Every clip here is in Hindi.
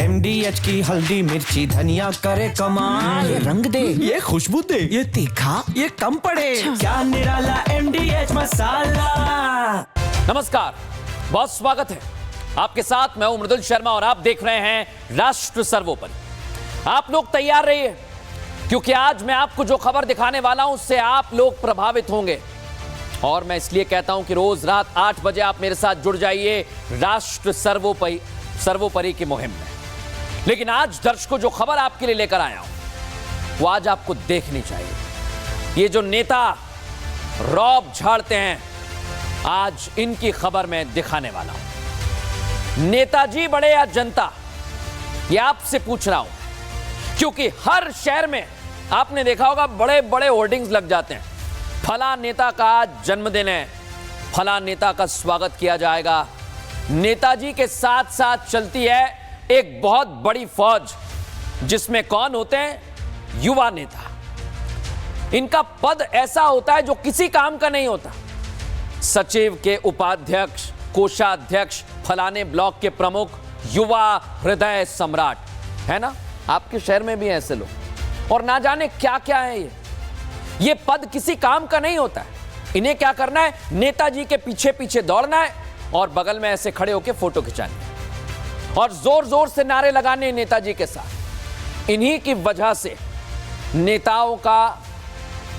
MDH की हल्दी मिर्ची धनिया करे कमाल। ये रंग दे, ये खुशबू दे, ये तीखा, ये कम पड़े। क्या निराला MDH मसाला। नमस्कार, बहुत स्वागत है आपके साथ। मैं हूं मृदुल शर्मा और आप देख रहे हैं राष्ट्र सर्वोपरि। आप लोग तैयार रहिए, क्योंकि आज मैं आपको जो खबर दिखाने वाला हूं उससे आप लोग प्रभावित होंगे। और मैं इसलिए कहता हूं कि रोज रात 8 बजे आप मेरे साथ जुड़ जाइए राष्ट्र सर्वोपरि की मुहिम में। लेकिन आज दर्शकों, जो खबर आपके लिए लेकर आया हूं वो आज आपको देखनी चाहिए। ये जो नेता रौब झाड़ते हैं, आज इनकी खबर मैं दिखाने वाला हूं। नेताजी बड़े या जनता, ये आपसे पूछ रहा हूं, क्योंकि हर शहर में आपने देखा होगा बड़े बड़े होर्डिंग्स लग जाते हैं। फला नेता का आज जन्मदिन है, फला नेता का स्वागत किया जाएगा। नेताजी के साथ साथ चलती है एक बहुत बड़ी फौज, जिसमें कौन होते हैं? युवा नेता। इनका पद ऐसा होता है जो किसी काम का नहीं होता। सचिव के उपाध्यक्ष, कोषाध्यक्ष, फलाने ब्लॉक के प्रमुख, युवा हृदय सम्राट, है ना? आपके शहर में भी ऐसे लोग, और ना जाने क्या क्या है। ये पद किसी काम का नहीं होता है। इन्हें क्या करना है? नेताजी के पीछे पीछे दौड़ना है और बगल में ऐसे खड़े होकर फोटो खिंचानी और जोर जोर से नारे लगाने नेताजी के साथ। इन्हीं की वजह से नेताओं का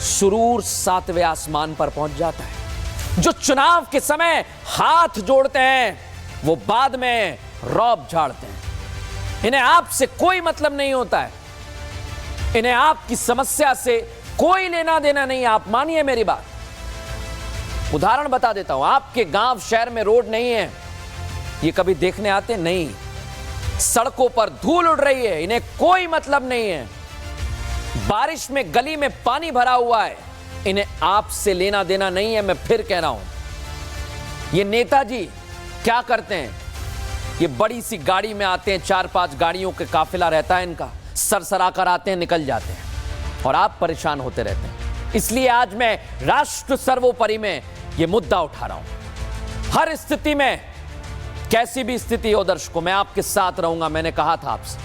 सुरूर 7वें आसमान पर पहुंच जाता है। जो चुनाव के समय हाथ जोड़ते हैं, वो बाद में रौब झाड़ते हैं। इन्हें आपसे कोई मतलब नहीं होता है। इन्हें आपकी समस्या से कोई लेना देना नहीं। आप मानिए मेरी बात। उदाहरण बता देता हूं। आपके गांव शहर में रोड नहीं है, ये कभी देखने आते नहीं। सड़कों पर धूल उड़ रही है, इन्हें कोई मतलब नहीं है। बारिश में गली में पानी भरा हुआ है, इन्हें आपसे लेना देना नहीं है। मैं फिर कह रहा हूं, ये नेताजी क्या करते हैं? ये बड़ी सी गाड़ी में आते हैं, 4-5 गाड़ियों के काफिला रहता है इनका, सरसरा कर आते हैं, निकल जाते हैं, और आप परेशान होते रहते हैं। इसलिए आज मैं राष्ट्र सर्वोपरि में यह मुद्दा उठा रहा हूं। हर स्थिति में, कैसी भी स्थिति हो दर्शकों, मैं आपके साथ रहूंगा। मैंने कहा था आपसे।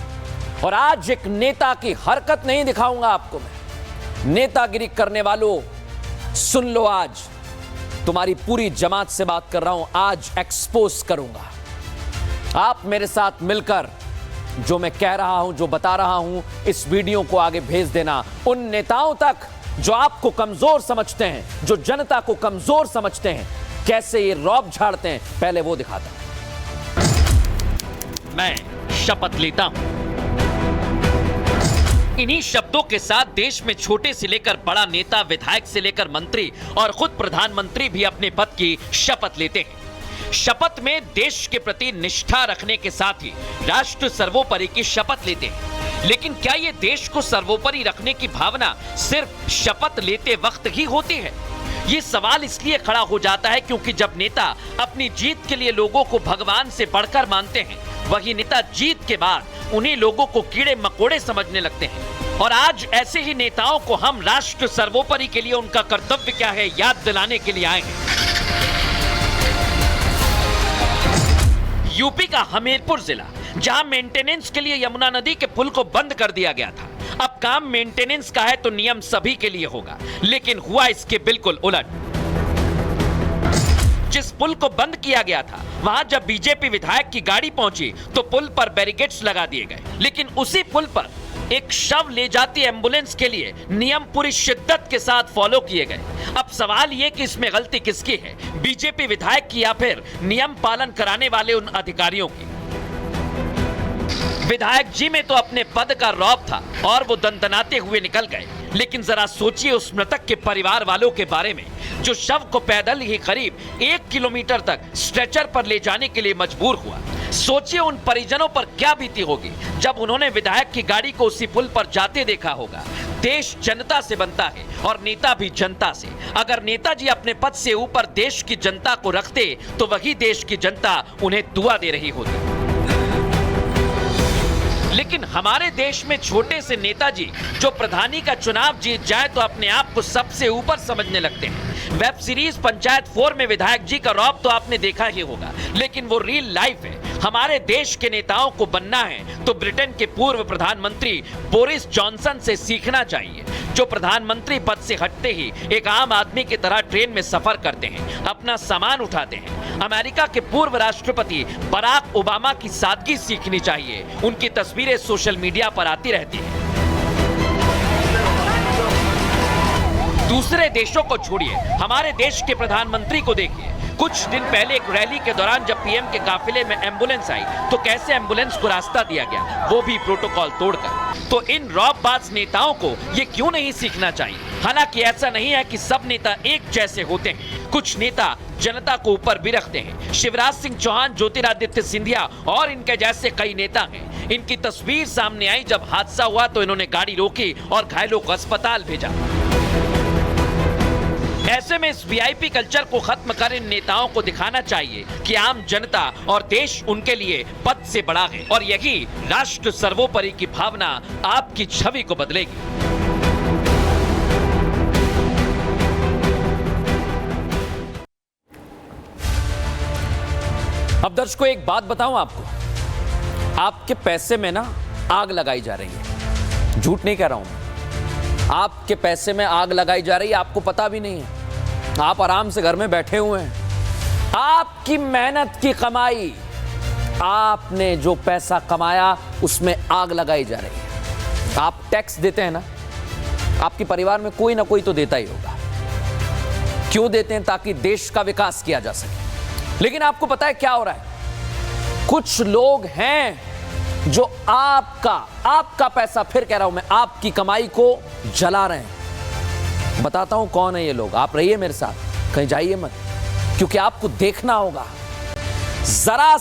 और आज एक नेता की हरकत नहीं दिखाऊंगा आपको मैं। नेतागिरी करने वालों, सुन लो, आज तुम्हारी पूरी जमात से बात कर रहा हूं। आज एक्सपोज करूंगा। आप मेरे साथ मिलकर जो मैं कह रहा हूं, जो बता रहा हूं, इस वीडियो को आगे भेज देना उन नेताओं तक जो आपको कमजोर समझते हैं, जो जनता को कमजोर समझते हैं। कैसे ये रौब झाड़ते हैं, पहले वो दिखाता हूं। मैं शपथ लेता हूं। इन्हीं शब्दों के साथ देश में छोटे से लेकर बड़ा नेता, विधायक से लेकर मंत्री और खुद प्रधानमंत्री भी अपने पद की शपथ लेते हैं। शपथ में देश के प्रति निष्ठा रखने के साथ ही राष्ट्र सर्वोपरि की शपथ लेते हैं। लेकिन क्या ये देश को सर्वोपरि रखने की भावना सिर्फ शपथ लेते वक्त ही होती है? ये सवाल इसलिए खड़ा हो जाता है क्योंकि जब नेता अपनी जीत के लिए लोगों को भगवान से बढ़कर मानते हैं, वही नेता जीत के बाद उन्हीं लोगों को कीड़े मकोड़े समझने लगते हैं। और आज ऐसे ही नेताओं को हम राष्ट्र सर्वोपरि के लिए उनका कर्तव्य क्या है याद दिलाने के लिए आए हैं। यूपी का हमीरपुर जिला, जहां मेंटेनेंस के लिए यमुना नदी के पुल को बंद कर दिया गया था। अब काम मेंटेनेंस का है तो नियम सभी के लिए होगा, लेकिन हुआ इसके बिल्कुल उलट। जिस पुल को बंद किया गया था, वहां जब बीजेपी विधायक की गाड़ी पहुंची तो पुल पर बैरिकेड्स लगा दिए गए। लेकिन उसी पुल पर एक शव ले जाती एम्बुलेंस के लिए नियम पूरी शिद्दत के साथ फॉलो किए गए। अब सवाल यह कि इसमें गलती किसकी है, बीजेपी विधायक की या फिर नियम पालन कराने वाले उन अधिकारियों की? विधायक जी में तो अपने पद का रौब था और वो दंदनाते हुए निकल गए। लेकिन जरा सोचिए उस मृतक के परिवार वालों के बारे में, जो शव को पैदल ही करीब 1 किलोमीटर तक स्ट्रेचर पर ले जाने के लिए मजबूर हुआ। सोचिए उन परिजनों पर क्या बीती होगी जब उन्होंने विधायक की गाड़ी को उसी पुल पर जाते देखा होगा। देश जनता से बनता है और नेता भी जनता से। अगर नेताजी अपने पद से ऊपर देश की जनता को रखते तो वही देश की जनता उन्हें दुआ दे रही होती। लेकिन हमारे देश में छोटे से नेताजी जो प्रधानी का चुनाव जीत जाए तो अपने आप को सबसे ऊपर समझने लगते हैं। वेब सीरीज पंचायत 4 में विधायक जी का रौब तो आपने देखा ही होगा, लेकिन वो रियल लाइफ है। हमारे देश के नेताओं को बनना है तो ब्रिटेन के पूर्व प्रधानमंत्री बोरिस जॉनसन से सीखना चाहिए, जो प्रधानमंत्री पद से हटते ही एक आम आदमी की तरह ट्रेन में सफर करते हैं, अपना सामान उठाते हैं। अमेरिका के पूर्व राष्ट्रपति बराक ओबामा की सादगी सीखनी चाहिए, उनकी तस्वीरें सोशल मीडिया पर आती रहती हैं। दूसरे देशों को छोड़िए, हमारे देश के प्रधानमंत्री को देखिए। कुछ दिन पहले एक रैली के दौरान जब पीएम के काफिले में एम्बुलेंस आई तो कैसे एम्बुलेंस को रास्ता दिया गया, वो भी प्रोटोकॉल तोड़कर। तो इन रौबबाज नेताओं को ये क्यों नहीं सीखना चाहिए? हालांकि ऐसा नहीं है कि सब नेता एक जैसे होते हैं, कुछ नेता जनता को ऊपर भी रखते हैं। शिवराज सिंह चौहान, ज्योतिरादित्य सिंधिया और इनके जैसे कई नेता हैं। इनकी तस्वीर सामने आई जब हादसा हुआ तो इन्होंने गाड़ी रोकी और घायलों को अस्पताल भेजा। ऐसे में इस वीआईपी कल्चर को खत्म कर इन नेताओं को दिखाना चाहिए कि आम जनता और देश उनके लिए पद से बड़ा है, और यही राष्ट्र सर्वोपरि की भावना आपकी छवि को बदलेगी। अब दर्शकों एक बात बताऊं आपको, आपके पैसे में ना आग लगाई जा रही है, झूठ नहीं कह रहा हूं। आपके पैसे में आग लगाई जा रही है, आपको पता भी नहीं है। आप आराम से घर में बैठे हुए हैं, आपकी मेहनत की कमाई, आपने जो पैसा कमाया उसमें आग लगाई जा रही है। आप टैक्स देते हैं ना, आपके परिवार में कोई ना कोई तो देता ही होगा। क्यों देते हैं? ताकि देश का विकास किया जा सके। लेकिन आपको पता है क्या हो रहा है? कुछ लोग हैं जो आपका पैसा, फिर कह रहा हूं मैं, आपकी कमाई को जला रहे हैं। बताता हूं कौन है ये लोग, आप रहिए मेरे साथ, कहीं जाइए मत, क्योंकि आपको देखना होगा। जरा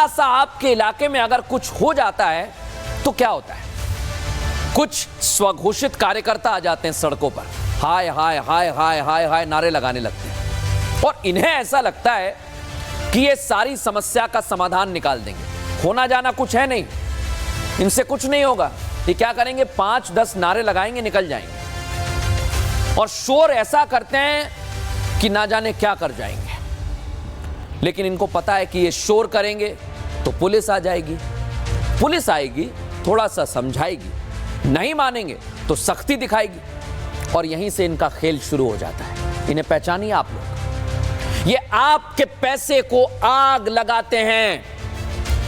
सा आपके इलाके में अगर कुछ हो जाता है तो क्या होता है? कुछ स्वघोषित कार्यकर्ता आ जाते हैं सड़कों पर, हाय हाय हाय हाय हाय हाय नारे लगाने लगते हैं, और इन्हें ऐसा लगता है कि ये सारी समस्या का समाधान निकाल देंगे। होना जाना कुछ है नहीं, इनसे कुछ नहीं होगा। ये क्या करेंगे? 5-10 नारे लगाएंगे, निकल जाएंगे, और शोर ऐसा करते हैं कि ना जाने क्या कर जाएंगे। लेकिन इनको पता है कि ये शोर करेंगे तो पुलिस आ जाएगी, पुलिस आएगी, थोड़ा सा समझाएगी, नहीं मानेंगे तो सख्ती दिखाएगी, और यहीं से इनका खेल शुरू हो जाता है। इन्हें पहचानिए आप लोग, ये आपके पैसे को आग लगाते हैं,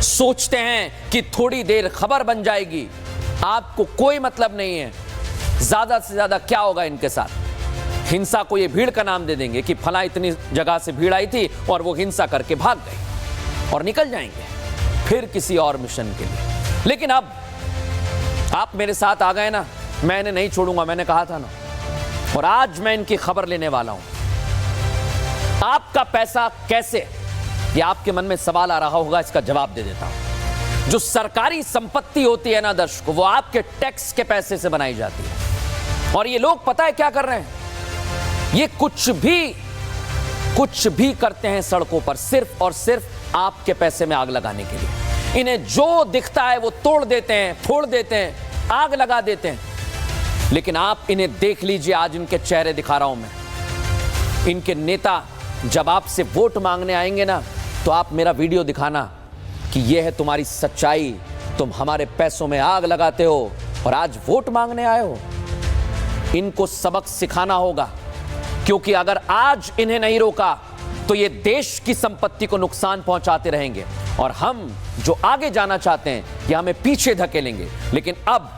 सोचते हैं कि थोड़ी देर खबर बन जाएगी। आपको कोई मतलब नहीं है। ज्यादा से ज्यादा क्या होगा इनके साथ? हिंसा को ये भीड़ का नाम दे देंगे कि फला इतनी जगह से भीड़ आई थी और वो हिंसा करके भाग गए, और निकल जाएंगे फिर किसी और मिशन के लिए। लेकिन अब आप मेरे साथ आ गए ना, मैं इन्हें नहीं छोड़ूंगा, मैंने कहा था ना, और आज मैं इनकी खबर लेने वाला हूं। आपका पैसा कैसे, ये आपके मन में सवाल आ रहा होगा, इसका जवाब दे देता हूं। जो सरकारी संपत्ति होती है ना दर्शकों, वो आपके टैक्स के पैसे से बनाई जाती है। और ये लोग पता है क्या कर रहे हैं? ये कुछ भी करते हैं सड़कों पर, सिर्फ और सिर्फ आपके पैसे में आग लगाने के लिए। इन्हें जो दिखता है वो तोड़ देते हैं, फोड़ देते हैं, आग लगा देते हैं। लेकिन आप इन्हें देख लीजिए, आज इनके चेहरे दिखा रहा हूं मैं। इनके नेता जब आपसे वोट मांगने आएंगे ना, तो आप मेरा वीडियो दिखाना कि यह है तुम्हारी सच्चाई, तुम हमारे पैसों में आग लगाते हो और आज वोट मांगने आए हो। इनको सबक सिखाना होगा, क्योंकि अगर आज इन्हें नहीं रोका तो ये देश की संपत्ति को नुकसान पहुंचाते रहेंगे, और हम जो आगे जाना चाहते हैं ये हमें पीछे धकेलेंगे। लेकिन अब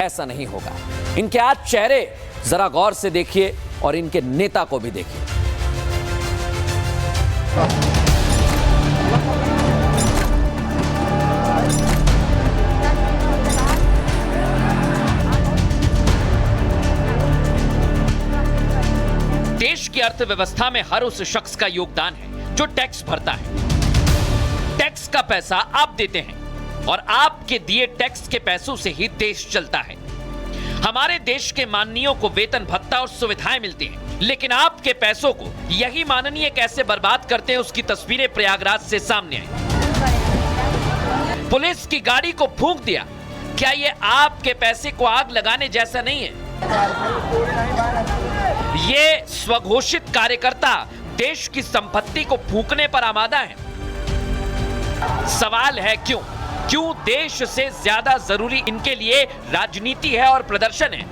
ऐसा नहीं होगा। इनके आज चेहरे जरा गौर से देखिए, और इनके नेता को भी देखिए। देश की अर्थव्यवस्था में हर उस शख्स का योगदान है जो टैक्स भरता है। टैक्स का पैसा आप देते हैं, और आपके दिए टैक्स के पैसों से ही देश चलता है। हमारे देश के माननीयों को वेतन भत्ता और सुविधाएं मिलती हैं, लेकिन आपके पैसों को यही माननीय कैसे बर्बाद करते हैं, उसकी तस्वीरें प्रयागराज से सामने आई। पुलिस की गाड़ी को फूंक दिया। क्या ये आपके पैसे को आग लगाने जैसा नहीं है? ये स्वघोषित कार्यकर्ता देश की संपत्ति को फूंकने पर आमादा है। सवाल है क्यों देश से ज्यादा जरूरी इनके लिए राजनीति है और प्रदर्शन है।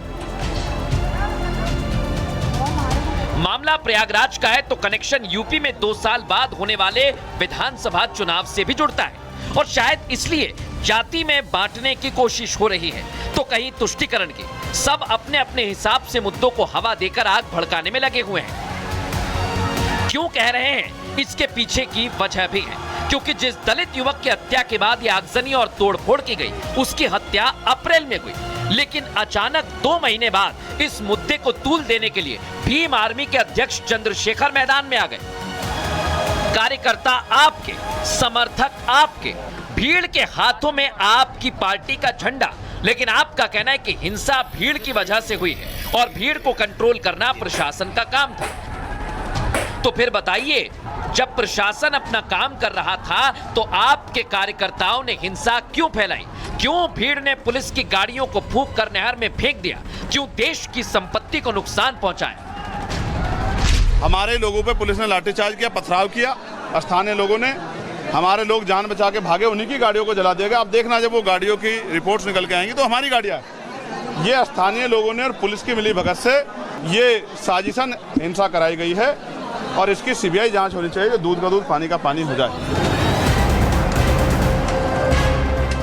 मामला प्रयागराज का है तो कनेक्शन यूपी में 2 साल बाद होने वाले विधानसभा चुनाव से भी जुड़ता है और शायद इसलिए जाति में बांटने की कोशिश हो रही है तो कहीं तुष्टीकरण की। सब अपने अपने हिसाब से मुद्दों को हवा देकर आग भड़काने में लगे हुए हैं। क्यों कह रहे हैं, इसके पीछे की वजह भी है क्योंकि जिस दलित युवक की हत्या के बाद ये आगजनी और तोड़फोड़ की गई उसकी हत्या अप्रैल में हुई, लेकिन अचानक 2 महीने बाद इस मुद्दे को तूल देने के लिए भीम आर्मी के अध्यक्ष चंद्रशेखर मैदान में आ गए। कार्यकर्ता आपके, समर्थक आपके, भीड़ के हाथों में आपकी पार्टी का झंडा, लेकिन आपका कहना है कि हिंसा भीड़ की वजह से हुई है और भीड़ को कंट्रोल करना प्रशासन का काम था। तो फिर बताइए, जब प्रशासन अपना काम कर रहा था तो आपके कार्यकर्ताओं ने हिंसा क्यों फैलाई? क्यों भीड़ ने पुलिस की गाड़ियों को फूंक कर नहर में फेंक दिया? क्यों देश की संपत्ति को नुकसान पहुंचाया? हमारे लोगों पे पुलिस ने लाठीचार्ज किया, पथराव किया। स्थानीय लोगों ने, हमारे लोग जान बचा के भागे, उन्हीं की गाड़ियों को जला दिया गया। अब देखना जब वो गाड़ियों की रिपोर्ट्स निकल के आएंगी तो हमारी गाड़ियां, ये स्थानीय लोगों ने और पुलिस की मिलीभगत से ये साजिशन हिंसा कराई गई है और इसकी सीबीआई जांच होनी चाहिए, जो दूध का दूध पानी का पानी हो जाए।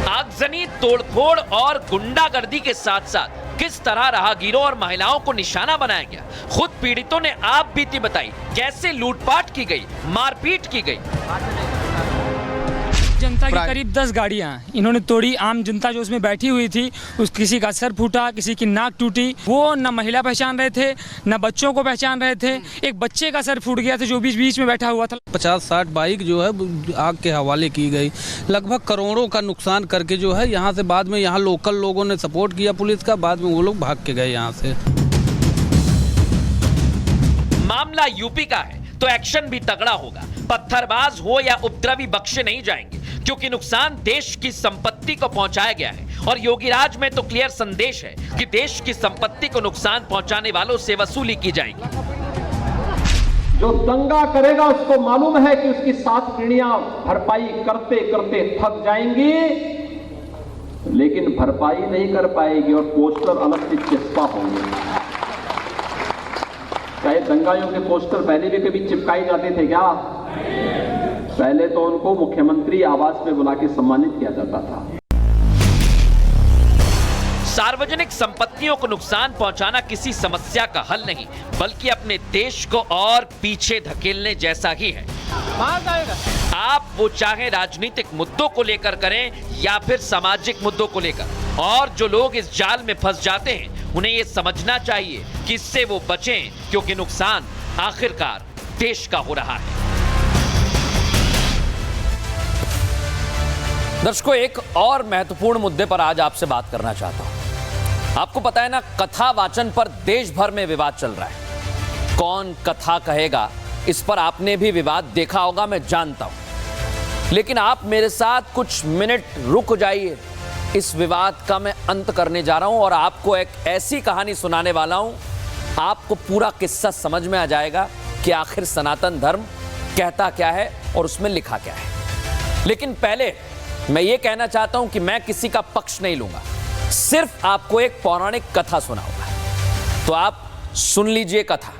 आगजनी, तोड़फोड़ और गुंडागर्दी के साथ साथ किस तरह राहगीरों और महिलाओं को निशाना बनाया गया, खुद पीड़ितों ने आप बीती बताई। कैसे लूटपाट की गई, मारपीट की गई। जनता की करीब 10 गाड़ियां इन्होंने तोड़ी। आम जनता जो उसमें बैठी हुई थी, किसी का सर फूटा, किसी की नाक टूटी। वो न महिला पहचान रहे थे, न बच्चों को पहचान रहे थे। एक बच्चे का सर फूट गया था जो बीच में बैठा हुआ था। 50-60 बाइक जो है आग के हवाले की गई। लगभग करोड़ों का नुकसान करके जो है यहाँ से बाद में यहाँ लोकल लोगों ने सपोर्ट किया पुलिस का, बाद में वो लोग भाग के गए यहाँ से। मामला यूपी का है तो एक्शन भी तगड़ा होगा। पत्थरबाज हो या उपद्रवी बख्शे नहीं जाएंगे क्योंकि नुकसान देश की संपत्ति को पहुंचाया गया है और योगीराज में तो क्लियर संदेश है कि देश की संपत्ति को नुकसान पहुंचाने वालों से वसूली की जाएगी। जो दंगा करेगा उसको मालूम है कि उसकी 7 पीढ़ियां भरपाई करते करते थक जाएंगी, लेकिन भरपाई नहीं कर पाएगी और पोस्टर अलग से चिपका होंगे। चाहे दंगाइयों के पोस्टर पहले भी कभी चिपकाए जाते थे क्या? पहले तो उनको मुख्यमंत्री आवास में बुला के सम्मानित किया जाता था। सार्वजनिक संपत्तियों को नुकसान पहुंचाना किसी समस्या का हल नहीं, बल्कि अपने देश को और पीछे धकेलने जैसा ही है। आप वो चाहे राजनीतिक मुद्दों को लेकर करें या फिर सामाजिक मुद्दों को लेकर, और जो लोग इस जाल में फंस जाते हैं उन्हें ये समझना चाहिए कि इससे वो बचें, क्योंकि नुकसान आखिरकार देश का हो रहा है। दर्शकों, एक और महत्वपूर्ण मुद्दे पर आज आपसे बात करना चाहता हूं। आपको पता है ना, कथा वाचन पर देश भर में विवाद चल रहा है। कौन कथा कहेगा, इस पर आपने भी विवाद देखा होगा, मैं जानता हूं। लेकिन आप मेरे साथ कुछ मिनट रुक जाइए। इस विवाद का मैं अंत करने जा रहा हूं और आपको एक ऐसी कहानी सुनाने वाला हूं, आपको पूरा किस्सा समझ में आ जाएगा कि आखिर सनातन धर्म कहता क्या है और उसमें लिखा क्या है। लेकिन पहले मैं ये कहना चाहता हूं कि मैं किसी का पक्ष नहीं लूंगा, सिर्फ आपको एक पौराणिक कथा सुनाऊंगा। तो आप सुन लीजिए कथा,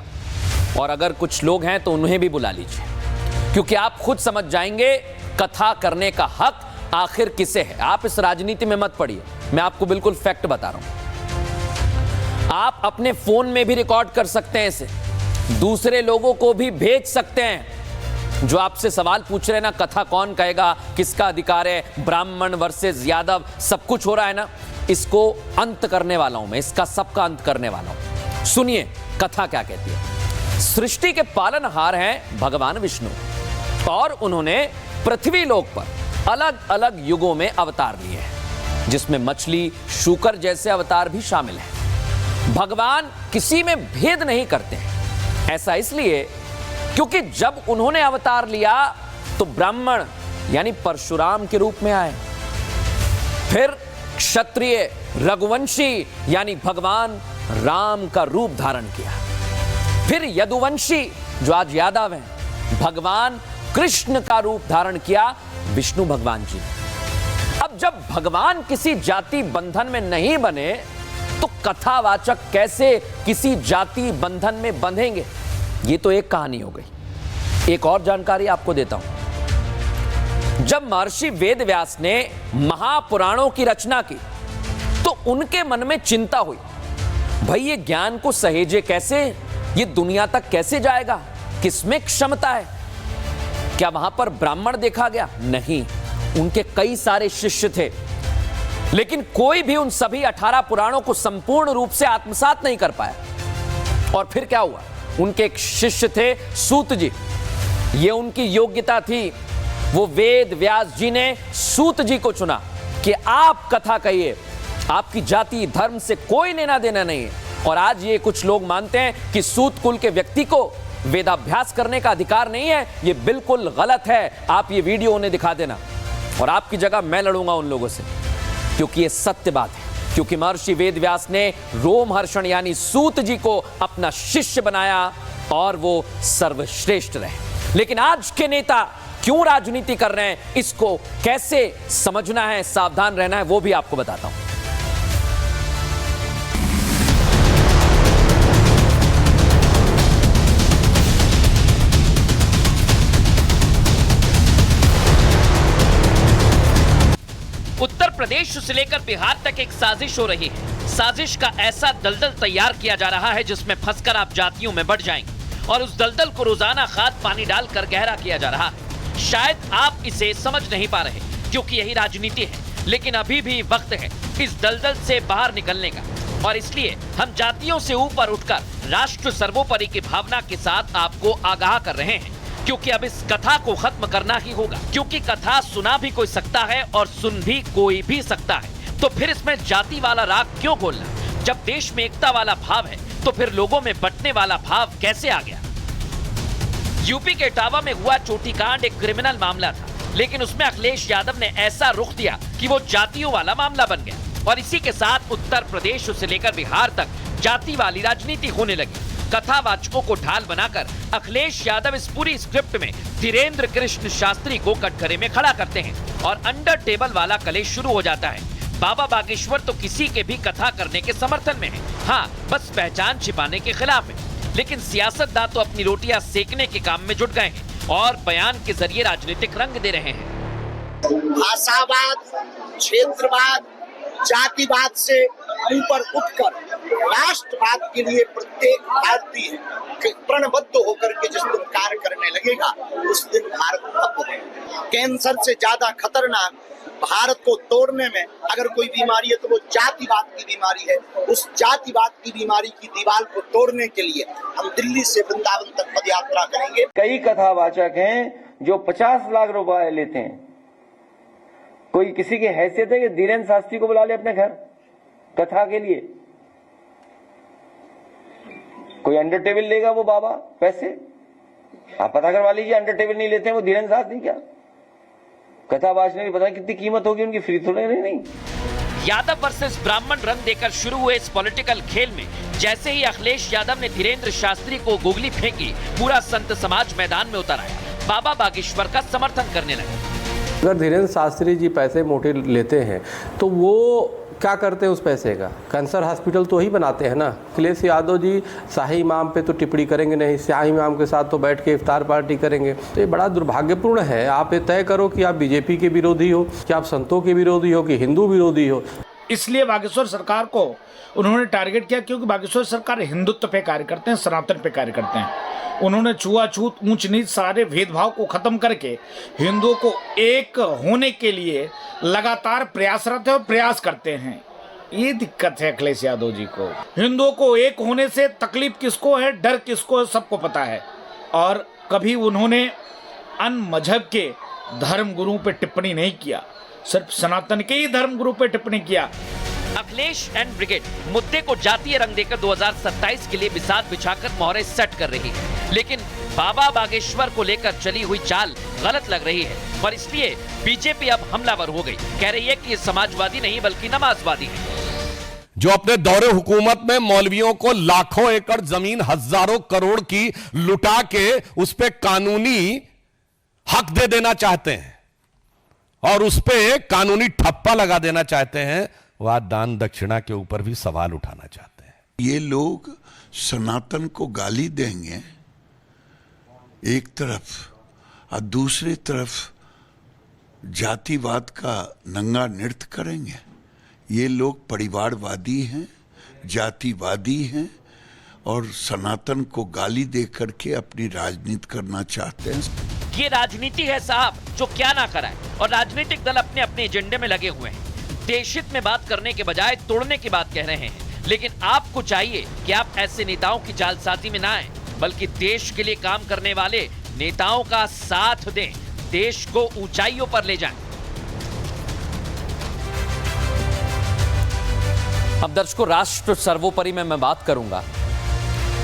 और अगर कुछ लोग हैं तो उन्हें भी बुला लीजिए, क्योंकि आप खुद समझ जाएंगे कथा करने का हक आखिर किसे है। आप इस राजनीति में मत पड़िए, मैं आपको बिल्कुल फैक्ट बता रहा हूं। आप अपने फोन में भी रिकॉर्ड कर सकते हैं, इसे दूसरे लोगों को भी भेज सकते हैं। जो आपसे सवाल पूछ रहे हैं ना, कथा कौन कहेगा, किसका अधिकार है, ब्राह्मण वर्सेस यादव, सब कुछ हो रहा है ना, इसको अंत करने वाला हूं मैं, इसका सबका अंत करने वाला हूं। सुनिए कथा क्या कहती है। सृष्टि के पालनहार हैं भगवान विष्णु, और उन्होंने पृथ्वी लोक पर अलग अलग युगों में अवतार लिए हैं, जिसमें मछली, शूकर जैसे अवतार भी शामिल हैं। भगवान किसी में भेद नहीं करते हैं। ऐसा इसलिए क्योंकि जब उन्होंने अवतार लिया तो ब्राह्मण यानी परशुराम के रूप में आए, फिर क्षत्रिय रघुवंशी यानी भगवान राम का रूप धारण किया, फिर यदुवंशी जो आज यादव हैं, भगवान कृष्ण का रूप धारण किया, विष्णु भगवान जी। अब जब भगवान किसी जाति बंधन में नहीं बने तो कथावाचक कैसे किसी जाति बंधन में बंधेंगे? ये तो एक कहानी हो गई। एक और जानकारी आपको देता हूं। जब महर्षि वेदव्यास ने महापुराणों की रचना की तो उनके मन में चिंता हुई, भाई ये ज्ञान को सहेजे कैसे, ये दुनिया तक कैसे जाएगा, किसमें क्षमता है? क्या वहां पर ब्राह्मण देखा गया? नहीं, उनके कई सारे शिष्य थे, लेकिन कोई भी उन सभी 18 पुराणों को संपूर्ण रूप से आत्मसात नहीं कर पाया। और फिर क्या हुआ? उनके एक शिष्य थे सूत जी, ये उनकी योग्यता थी। वो वेद व्यास जी ने सूत जी को चुना कि आप कथा कहिए, आपकी जाति धर्म से कोई लेना देना नहीं है। और आज ये कुछ लोग मानते हैं कि सूत कुल के व्यक्ति को वेदाभ्यास करने का अधिकार नहीं है। ये बिल्कुल गलत है। आप ये वीडियो उन्हें दिखा देना और आपकी जगह मैं लड़ूंगा उन लोगों से, क्योंकि ये सत्य बात है। क्योंकि महर्षि वेदव्यास ने रोमहर्षण यानी सूत जी को अपना शिष्य बनाया और वो सर्वश्रेष्ठ रहे। लेकिन आज के नेता क्यों राजनीति कर रहे हैं, इसको कैसे समझना है, सावधान रहना है, वो भी आपको बताता हूं। उत्तर प्रदेश से लेकर बिहार तक एक साजिश हो रही है। साजिश का ऐसा दलदल तैयार किया जा रहा है जिसमें फंसकर आप जातियों में बढ़ जाएंगे और उस दलदल को रोजाना खाद पानी डालकर गहरा किया जा रहा है। शायद आप इसे समझ नहीं पा रहे क्योंकि यही राजनीति है, लेकिन अभी भी वक्त है इस दलदल से बाहर निकलने का। और इसलिए हम जातियों से ऊपर उठकर राष्ट्र सर्वोपरि की भावना के साथ आपको आगाह कर रहे हैं, क्योंकि अब इस कथा को खत्म करना ही होगा। क्योंकि कथा सुना भी कोई सकता है और सुन भी कोई भी सकता है, तो फिर इसमें जाति वाला राग क्यों खोलना? जब देश में एकता वाला भाव है तो फिर लोगों में बंटने वाला भाव कैसे आ गया? यूपी के इटावा में हुआ चोटी कांड एक क्रिमिनल मामला था, लेकिन उसमें अखिलेश यादव ने ऐसा रुख दिया कि वो जातियों वाला मामला बन गया और इसी के साथ उत्तर प्रदेश से लेकर बिहार तक जाति वाली राजनीति होने लगी। कथावाचकों को ढाल बनाकर अखिलेश यादव इस पूरी स्क्रिप्ट में धीरेन्द्र कृष्ण शास्त्री को कटघरे में खड़ा करते हैं और अंडर टेबल वाला कलेश शुरू हो जाता है। बाबा बागेश्वर तो किसी के भी कथा करने के समर्थन में है, हाँ बस पहचान छिपाने के खिलाफ है। लेकिन सियासतदान तो अपनी रोटियां सेकने के काम में जुट गए हैं और बयान के जरिए राजनीतिक रंग दे रहे हैं। भाषावाद, क्षेत्रवाद, जातिवाद से ऊपर उठकर राष्ट्रवाद के लिए प्रत्येक भारतीय प्रणबद्ध होकर के जिस दिन कार्य करने लगेगा उस दिन भारत भव्य है। कैंसर से ज्यादा खतरनाक भारत को तोड़ने में अगर कोई बीमारी है तो वो जातिवाद की बीमारी है। उस जातिवाद की बीमारी की दीवार को तोड़ने के लिए हम दिल्ली से वृंदावन तक पद यात्रा करेंगे। कई कथावाचक हैं जो 50 लाख रुपए लेते हैं। कोई किसी की हैसियत है कि धीरेन्द्र शास्त्री को बुला ले अपने घर कथा के लिए? कोई अंडर टेबल लेगा वो बाबा पैसे? आप पता करवा लीजिए, अंडर टेबल नहीं लेते हैं वो धीरेन्द्र शास्त्री। क्या कथा बाजने की पता कितनी कीमत होगी उनकी, फ्री थोड़े नहीं। यादव वर्सेस ब्राह्मण रंग देकर शुरू हुए इस पॉलिटिकल खेल में जैसे ही अखिलेश यादव ने धीरेन्द्र शास्त्री को गोगली फेंकी, पूरा संत समाज मैदान में उतर आया, बाबा बागेश्वर का समर्थन करने लगा। अगर धीरेन्द्र शास्त्री जी पैसे मोटे लेते हैं तो वो क्या करते हैं उस पैसे का? कैंसर हॉस्पिटल तो ही बनाते हैं ना। अखिलेश यादव जी शाही इमाम पे तो टिप्पणी करेंगे नहीं, शाही इमाम के साथ तो बैठ के इफ्तार पार्टी करेंगे। तो ये बड़ा दुर्भाग्यपूर्ण है। आप ये तय करो कि आप बीजेपी के विरोधी हो, कि आप संतों के विरोधी हो, कि हिंदू विरोधी हो। इसलिए बागेश्वर सरकार को उन्होंने टारगेट किया क्योंकि बागेश्वर सरकार हिंदुत्व पे कार्य करते हैं, सनातन पे कार्य करते हैं। उन्होंने छुआछूत, ऊंच नीच, सारे भेदभाव को खत्म करके हिंदुओं को एक होने के लिए लगातार प्रयासरत है और प्रयास करते हैं। ये दिक्कत है अखिलेश यादव जी को। हिंदुओं को एक होने से तकलीफ किसको है, डर किसको है, सबको पता है। और कभी उन्होंने अन्य मजहब के धर्म गुरुओं पे टिप्पणी नहीं किया, सिर्फ सनातन के ही धर्म गुरु पे टिप्पणी किया। अखिलेश एंड ब्रिगेड मुद्दे को जातीय रंग देकर 2027 के लिए बिसात बिछाकर मोहरे सेट कर रही है, लेकिन बाबा बागेश्वर को लेकर चली हुई चाल गलत लग रही है और इसलिए बीजेपी अब हमलावर हो गई। कह रही है कि ये समाजवादी नहीं बल्कि नमाजवादी है। जो अपने दौरे हुकूमत में मौलवियों को लाखों एकड़ जमीन, हजारों करोड़ की लुटा के उस पे कानूनी हक दे देना चाहते हैं, और उस पे कानूनी ठप्पा लगा देना चाहते हैं, वह दान दक्षिणा के ऊपर भी सवाल उठाना चाहते हैं। ये लोग सनातन को गाली देंगे एक तरफ और दूसरी तरफ जातिवाद का नंगा नृत्य करेंगे। ये लोग परिवारवादी हैं, जातिवादी हैं और सनातन को गाली दे करके अपनी राजनीति करना चाहते हैं। ये राजनीति है साहब, जो क्या ना कराए, और राजनीतिक दल अपने अपने एजेंडे में लगे हुए हैं। देश हित में बात करने के बजाय तोड़ने की बात कह रहे हैं। लेकिन आपको चाहिए कि आप ऐसे नेताओं की जालसाजी में ना आए, बल्कि देश के लिए काम करने वाले नेताओं का साथ दें, देश को ऊंचाइयों पर ले जाएं। अब दर्शकों, राष्ट्र सर्वोपरि में मैं बात करूंगा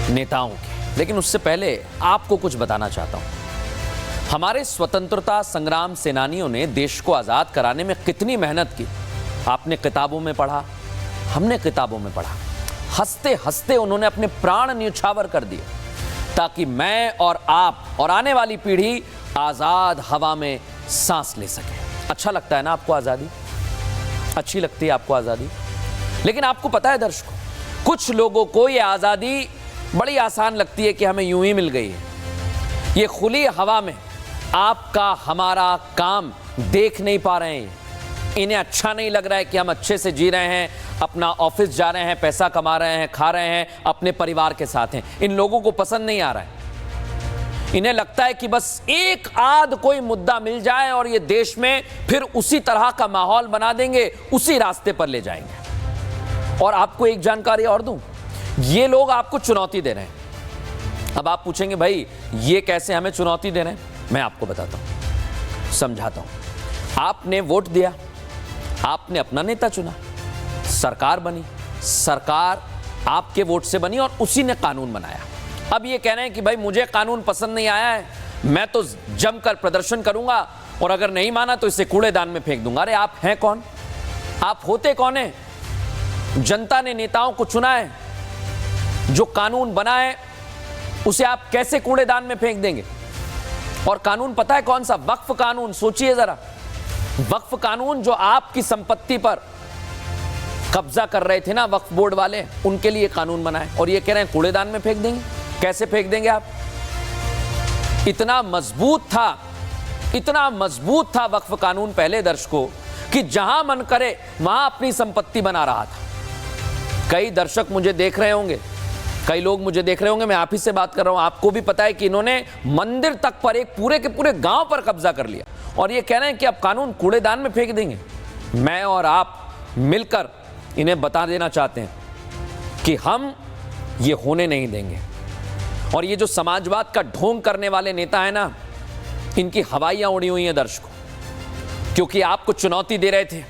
नेताओं की, लेकिन उससे पहले आपको कुछ बताना चाहता हूं। हमारे स्वतंत्रता संग्राम सेनानियों ने देश को आजाद कराने में कितनी मेहनत की, आपने किताबों में पढ़ा, हमने किताबों में पढ़ा। हंसते हंसते उन्होंने अपने प्राण न्यौछावर कर दिए ताकि मैं और आप और आने वाली पीढ़ी आजाद हवा में सांस ले सके। अच्छा लगता है ना आपको आजादी? अच्छी लगती है आपको आजादी? लेकिन आपको पता है दर्शकों, कुछ लोगों को यह आजादी बड़ी आसान लगती है कि हमें यूं ही मिल गई है। ये खुली हवा में आपका हमारा काम देख नहीं पा रहे हैं। इन्हें अच्छा नहीं लग रहा है कि हम अच्छे से जी रहे हैं, अपना ऑफिस जा रहे हैं, पैसा कमा रहे हैं, खा रहे हैं, अपने परिवार के साथ हैं। इन लोगों को पसंद नहीं आ रहा है। इन्हें लगता है कि बस एक आध कोई मुद्दा मिल जाए और ये देश में फिर उसी तरह का माहौल बना देंगे, उसी रास्ते पर ले जाएंगे। और आपको एक जानकारी और दूं, ये लोग आपको चुनौती दे रहे हैं। अब आप पूछेंगे भाई ये कैसे हमें चुनौती दे रहे हैं? मैं आपको बताता हूं, समझाता हूं। आपने वोट दिया, आपने अपना नेता चुना, सरकार बनी, सरकार आपके वोट से बनी और उसी ने कानून बनाया। अब ये कह रहे हैं कि भाई मुझे कानून पसंद नहीं आया है, मैं तो जमकर प्रदर्शन करूंगा और अगर नहीं माना तो इसे कूड़ेदान में फेंक दूंगा। अरे आप हैं कौन? आप होते कौन हैं? जनता ने नेताओं को चुना है, जो कानून बना है उसे आप कैसे कूड़ेदान में फेंक देंगे? और कानून पता है कौन सा? वक्फ कानून। सोचिए जरा, वक्फ कानून जो आपकी संपत्ति पर कब्जा कर रहे थे ना वक्फ बोर्ड वाले, उनके लिए कानून बना है और ये कह रहे हैं कूड़ेदान में फेंक देंगे। कैसे फेंक देंगे आप? इतना मजबूत था वक्फ कानून पहले दर्शकों कि जहां मन करे वहां अपनी संपत्ति बना रहा था। कई दर्शक मुझे देख रहे होंगे, कई लोग मुझे देख रहे होंगे, मैं आप ही से बात कर रहा हूं। आपको भी पता है कि इन्होंने मंदिर तक पर एक पूरे के पूरे गांव पर कब्जा कर लिया और ये कह रहे हैं कि अब कानून कूड़ेदान में फेंक देंगे। मैं और आप मिलकर इन्हें बता देना चाहते हैं कि हम ये होने नहीं देंगे। और ये जो समाजवाद का ढोंग करने वाले नेता है ना, इनकी हवाइयां उड़ी हुई हैं दर्शकों, क्योंकि आपको चुनौती दे रहे थे,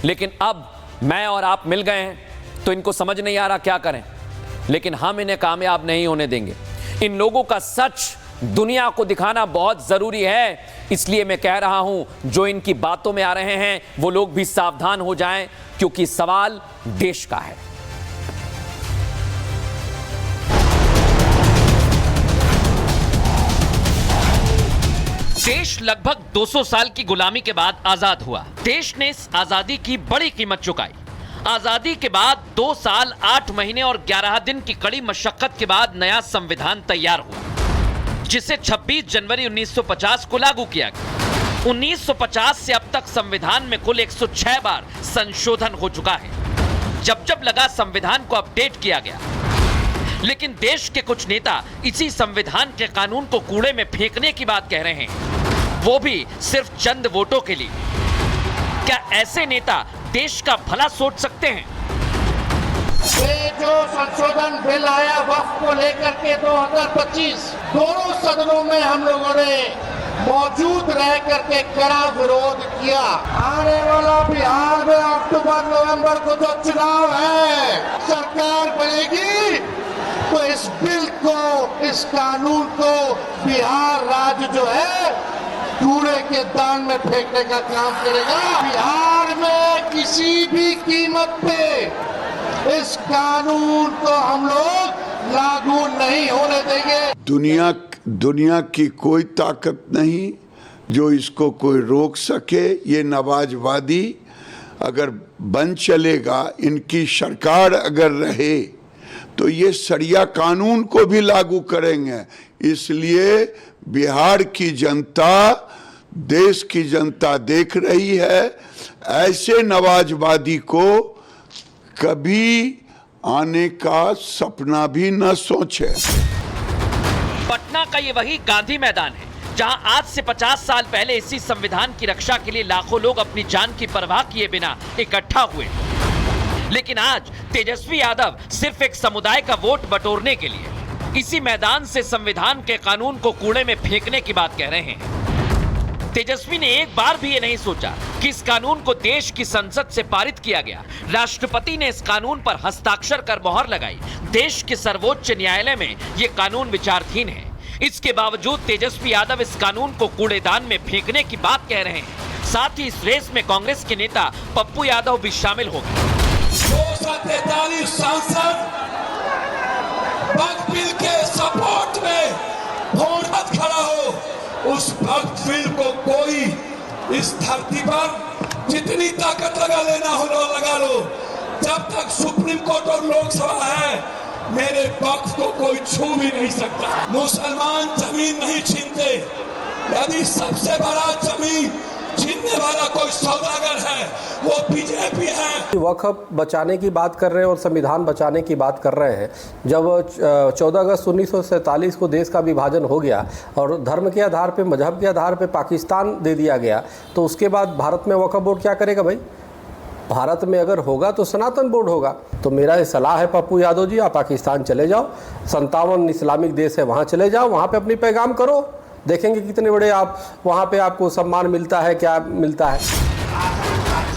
लेकिन अब मैं और आप मिल गए हैं तो इनको समझ नहीं आ रहा क्या करें। लेकिन हम इन्हें कामयाब नहीं होने देंगे। इन लोगों का सच दुनिया को दिखाना बहुत जरूरी है। इसलिए मैं कह रहा हूं, जो इनकी बातों में आ रहे हैं वो लोग भी सावधान हो जाएं, क्योंकि सवाल देश का है। देश लगभग 200 साल की गुलामी के बाद आजाद हुआ। देश ने इस आजादी की बड़ी कीमत चुकाई। आजादी के बाद 2 साल 8 महीने और 11 दिन की कड़ी मशक्कत के बाद नया संविधान तैयार हुआ, जिसे 26 जनवरी 1950 को लागू किया गया। 1950 से अब तक संविधान में कुल 106 बार संशोधन हो चुका है। जब लगा संविधान को अपडेट किया गया, लेकिन देश के कुछ नेता इसी संविधान के कानून को कूड़े में फेंकने की बात कह रहे हैं, वो भी सिर्फ चंद वोटों के लिए। क्या ऐसे नेता देश का भला सोच सकते हैं? ये जो संशोधन बिल आया वक्फ को लेकर के 2025, दोनों सदनों में हम लोगों ने मौजूद रह करके कड़ा विरोध किया। आने वाला बिहार में अक्टूबर नवंबर को जो चुनाव है, सरकार बनेगी तो इस बिल को, इस कानून को बिहार राज्य जो है कूड़े के दान में फेंकने का काम करेगा। बिहार में किसी भी कीमत पे इस कानून को हम लोग लागू नहीं होने देंगे। दुनिया की कोई ताकत नहीं, जो इसको कोई रोक सके। ये नवाजवादी अगर बन चलेगा, इनकी सरकार अगर रहे तो ये शरिया कानून को भी लागू करेंगे। इसलिए बिहार की जनता, देश की जनता देख रही है, ऐसे नवाजवादी को कभी आने का सपना भी न सोचे। पटना का ये वही गांधी मैदान है जहां आज से 50 साल पहले इसी संविधान की रक्षा के लिए लाखों लोग अपनी जान की परवाह किए बिना इकट्ठा हुए। लेकिन आज तेजस्वी यादव सिर्फ एक समुदाय का वोट बटोरने के लिए इसी मैदान से संविधान के कानून को कूड़े में फेंकने की बात कह रहे हैं। तेजस्वी ने एक बार भी ये नहीं सोचा कि इस कानून को देश की संसद से पारित किया गया, राष्ट्रपति ने इस कानून पर हस्ताक्षर कर मोहर लगाई, देश के सर्वोच्च न्यायालय में ये कानून विचाराधीन है। इसके बावजूद तेजस्वी यादव इस कानून को कूड़ेदान में फेंकने की बात कह रहे हैं। साथ ही इस रेस में कांग्रेस के नेता पप्पू यादव भी शामिल हो गए। 243 सांसद वक्फ बिल के सपोर्ट में वोट मत खड़ा हो। उस वक्फ बिल को कोई इस धरती पर जितनी ताकत लगा लेना हो लगा लो। जब तक सुप्रीम कोर्ट और लोकसभा है, मेरे वक्फ को कोई छू भी नहीं सकता। मुसलमान जमीन नहीं छीनते। यदि सबसे बड़ा जमीन छीनने वाला कोई सौदागर है, वो बीजेपी है। वक्फ बचाने की बात कर रहे हैं और संविधान बचाने की बात कर रहे हैं। जब 14 अगस्त 1947 को देश का विभाजन हो गया और धर्म के आधार पे, मजहब के आधार पे पाकिस्तान दे दिया गया, तो उसके बाद भारत में वक्फ बोर्ड क्या करेगा भाई? भारत में अगर होगा तो सनातन बोर्ड होगा। तो मेरा ये सलाह है पप्पू यादव जी, आप पाकिस्तान चले जाओ, 57 इस्लामिक देश है, वहाँ चले जाओ, वहाँ पे अपनी पैगाम करो, देखेंगे कितने बड़े आप वहाँ पे आपको सम्मान मिलता है, क्या मिलता है।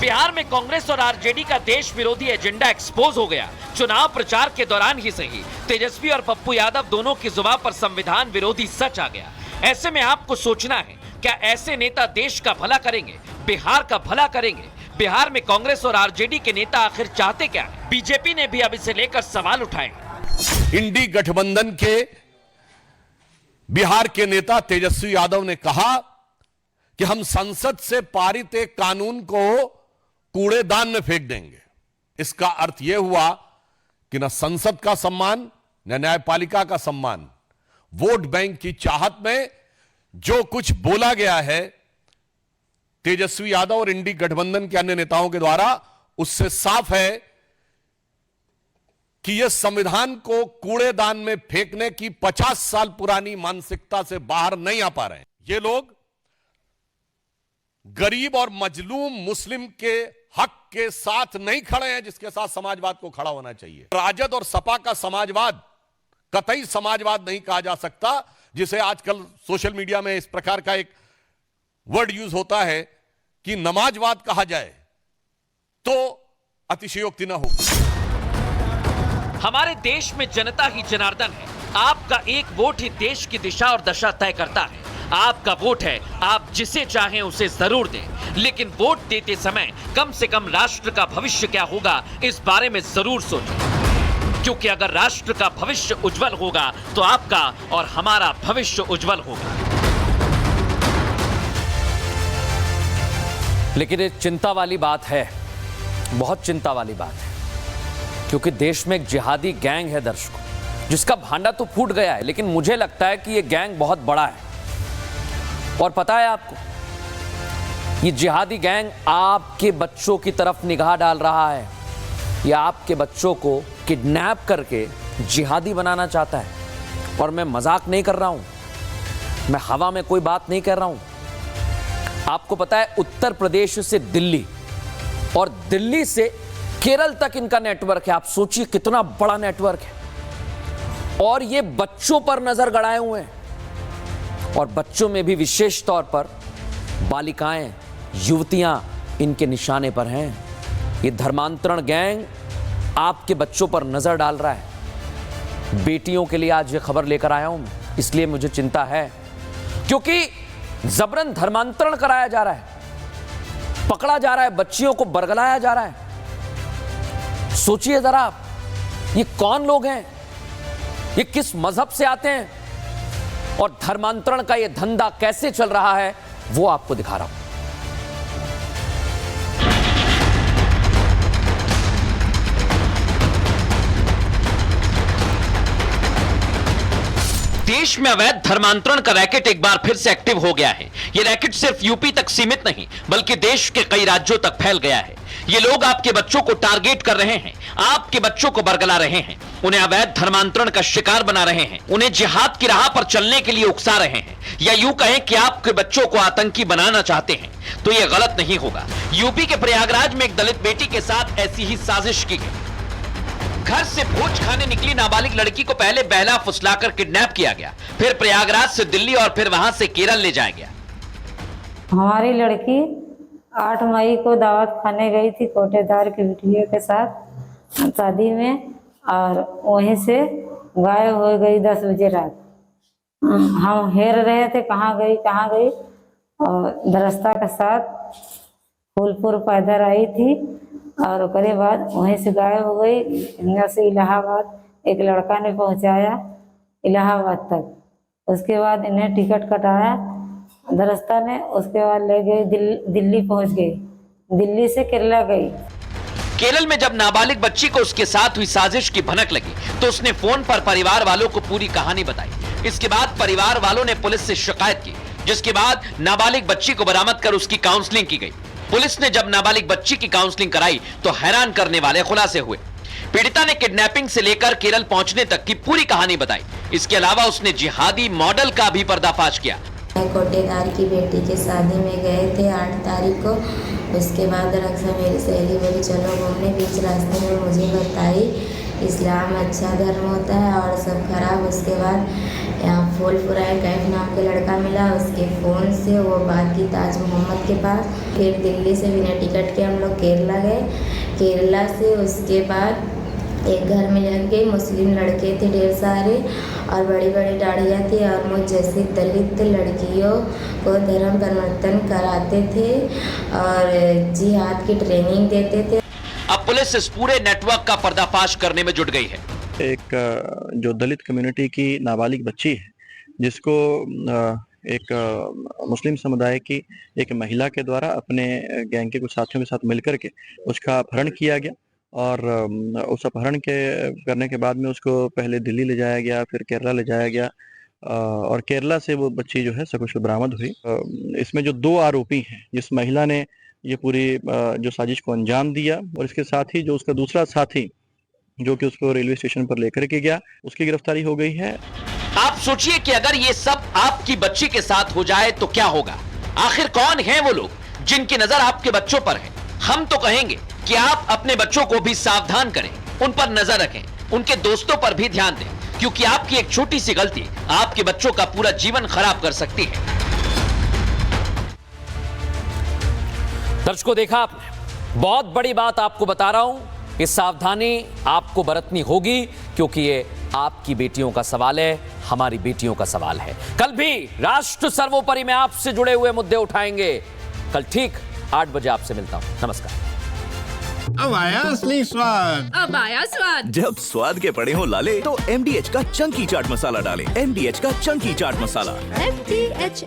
बिहार में कांग्रेस और आरजेडी का देश विरोधी एजेंडा एक्सपोज हो गया। चुनाव प्रचार के दौरान ही सही, तेजस्वी और पप्पू यादव दोनों की जुबान पर संविधान विरोधी सच आ गया। ऐसे में आपको सोचना है, क्या ऐसे नेता देश का भला करेंगे, बिहार का भला करेंगे? बिहार में कांग्रेस और आरजेडी के नेता आखिर चाहते क्या है? बीजेपी ने भी अब इसे लेकर सवाल उठाए। इंडी गठबंधन के बिहार के नेता तेजस्वी यादव ने कहा कि हम संसद से पारित एक कानून को कूड़ेदान में फेंक देंगे। इसका अर्थ यह हुआ कि न संसद का सम्मान, न न्यायपालिका का सम्मान। वोट बैंक की चाहत में जो कुछ बोला गया है तेजस्वी यादव और इंडी गठबंधन के अन्य नेताओं के द्वारा, उससे साफ है कि यह संविधान को कूड़ेदान में फेंकने की 50 साल पुरानी मानसिकता से बाहर नहीं आ पा रहे हैं। ये लोग गरीब और मजलूम मुस्लिम के हक के साथ नहीं खड़े हैं, जिसके साथ समाजवाद को खड़ा होना चाहिए। राजद और सपा का समाजवाद कतई समाजवाद नहीं कहा जा सकता, जिसे आजकल सोशल मीडिया में इस प्रकार का एक वर्ड यूज होता है कि नमाजवाद कहा जाए, तो अतिशयोक्ति न हो। हमारे देश में जनता ही जनार्दन है। आपका एक वोट ही देश की दिशा और दशा तय करता है। आपका वोट है, आप जिसे चाहें उसे जरूर दें, लेकिन वोट देते समय कम से कम राष्ट्र का भविष्य क्या होगा इस बारे में जरूर सोचें, क्योंकि अगर राष्ट्र का भविष्य उज्जवल होगा तो आपका और हमारा भविष्य उज्जवल होगा। लेकिन ये चिंता वाली बात है, बहुत चिंता वाली बात है, क्योंकि देश में एक जिहादी गैंग है दर्शकों, जिसका भांडा तो फूट गया है, लेकिन मुझे लगता है कि ये गैंग बहुत बड़ा है। और पता है आपको, ये जिहादी गैंग आपके बच्चों की तरफ निगाह डाल रहा है। ये आपके बच्चों को किडनैप करके जिहादी बनाना चाहता है। और मैं मजाक नहीं कर रहा हूं, मैं हवा में कोई बात नहीं कर रहा हूं। आपको पता है, उत्तर प्रदेश से दिल्ली और दिल्ली से केरल तक इनका नेटवर्क है। आप सोचिए कितना बड़ा नेटवर्क है। और ये बच्चों पर नजर गड़ाए हुए हैं, और बच्चों में भी विशेष तौर पर बालिकाएं, युवतियां इनके निशाने पर हैं। ये धर्मांतरण गैंग आपके बच्चों पर नजर डाल रहा है। बेटियों के लिए आज ये खबर लेकर आया हूं मैं, इसलिए मुझे चिंता है, क्योंकि जबरन धर्मांतरण कराया जा रहा है, पकड़ा जा रहा है, बच्चियों को बरगलाया जा रहा है। सोचिए जरा आप, ये कौन लोग हैं, ये किस मजहब से आते हैं, और धर्मांतरण का ये धंधा कैसे चल रहा है, वो आपको दिखा रहा हूं। देश में अवैध धर्मांतरण का रैकेट एक बार फिर से एक्टिव हो गया है। यह रैकेट सिर्फ यूपी तक सीमित नहीं बल्कि देश के कई राज्यों तक फैल गया है। ये लोग आपके बच्चों को टारगेट कर रहे हैं, आपके बच्चों को बरगला रहे हैं, उन्हें अवैध धर्मांतरण का शिकार बना रहे हैं, उन्हें जिहाद की राह पर चलने के लिए उकसा रहे हैं, या यूं कहें कि आपके बच्चों को आतंकी बनाना चाहते हैं। तो यह गलत नहीं होगा। यूपी के प्रयागराज में एक दलित बेटी के साथ ऐसी ही साजिश की गई। घर से भोज खाने निकली नाबालिग लड़की को पहले बहला फुसलाकर किडनैप किया गया, फिर प्रयागराज से दिल्ली और फिर वहां से केरल ले जाया गया। हमारी लड़की 8 मई को दावत खाने गई थी कोटेदार की बिटिया के साथ शादी में, और वहीं से गायब हो गई 10 बजे रात। हम हेर रहे थे कहाँ गई, और दरस्ता के साथ फूलपुर पैदल आई थी और उसके बाद वहीं से गायब हो गई। यहाँ से इलाहाबाद एक लड़का ने पहुंचाया इलाहाबाद तक, उसके बाद इन्हें टिकट कटाया दरस्ता ने, उसके बाद ले गई दिल्ली पहुंच गई, दिल्ली से केरला गई। केरल में जब नाबालिग बच्ची को उसके साथ हुई साजिश की भनक लगी तो उसने फोन पर परिवार वालों को पूरी कहानी बताई। इसके बाद परिवार वालों ने पुलिस से शिकायत की, जिसके बाद नाबालिग बच्ची को बरामद कर उसकी काउंसलिंग की गई। पुलिस ने जब नाबालिग बच्ची की काउंसलिंग कराई तो हैरान करने वाले खुलासे हुए। पीड़िता ने किडनैपिंग से लेकर केरल पहुंचने तक की पूरी कहानी बताई। इसके अलावा उसने जिहादी मॉडल का भी पर्दाफाश किया। कोटेदार की बेटी के शादी में गए थे 8 तारीख को। उसके बाद रक्षा मेरी सहेली बोली चलो घूमने, बीच रास्ते में मुझे बताई इस्लाम अच्छा धर्म होता है और सब खराब। उसके बाद यहाँ फूलपुरा कैफ नाम के लड़का मिला, उसके फ़ोन से वो बात की ताज मोहम्मद के पास। फिर दिल्ली से बिना टिकट के हम लोग केरला गए। केरला से उसके बाद एक घर में लग गए, मुस्लिम लड़के थे ढेर सारे और बड़ी बड़ी दाढ़ियाँ थी और मुझ जैसी दलित लड़कियों को धर्म परिवर्तन कराते थे और जिहाद की ट्रेनिंग देते थे। अब पुलिस इस पूरे नेटवर्क का पर्दाफाश करने में जुट गई है। एक जो दलित कम्युनिटी की नाबालिग बच्ची है, जिसको एक मुस्लिम समुदाय की एक महिला के द्वारा अपने गैंग के कुछ साथियों के साथ मिलकर के उसका अपहरण किया गया और उस अपहरण के करने के बाद में उसको पहले दिल्ली ले जाया गया, फिर केरला ले जाया गया और केरला से वो बच्ची जो है सकुशल बरामद हुई। इसमें जो 2 आरोपी हैं, जिस महिला ने ये पूरी जो साजिश को अंजाम दिया और इसके साथ ही जो उसका दूसरा साथी जो कि उसको रेलवे स्टेशन पर लेकर के गया, उसकी गिरफ्तारी हो गई है। आप सोचिए कि अगर ये सब आपकी बच्ची के साथ हो जाए तो क्या होगा। आखिर कौन हैं वो लोग जिनकी नजर आपके बच्चों पर है। हम तो कहेंगे कि आप अपने बच्चों को भी सावधान करें, उन पर नजर रखें, उनके दोस्तों पर भी ध्यान दें, क्योंकि आपकी एक छोटी सी गलती आपके बच्चों का पूरा जीवन खराब कर सकती है। दर्शकों, देखा आपने, बहुत बड़ी बात आपको बता रहा हूं कि सावधानी आपको बरतनी होगी, क्योंकि ये आपकी बेटियों का सवाल है, हमारी बेटियों का सवाल है। कल भी राष्ट्र सर्वोपरि में आपसे जुड़े हुए मुद्दे उठाएंगे। कल ठीक 8 बजे आपसे मिलता हूं। नमस्कार। अब आया असली स्वाद। अब आया स्वाद। जब स्वाद के पड़े हो लाले तो MDH का चंकी चाट मसाला डालें। MDH का चंकी चाट मसाला। MDH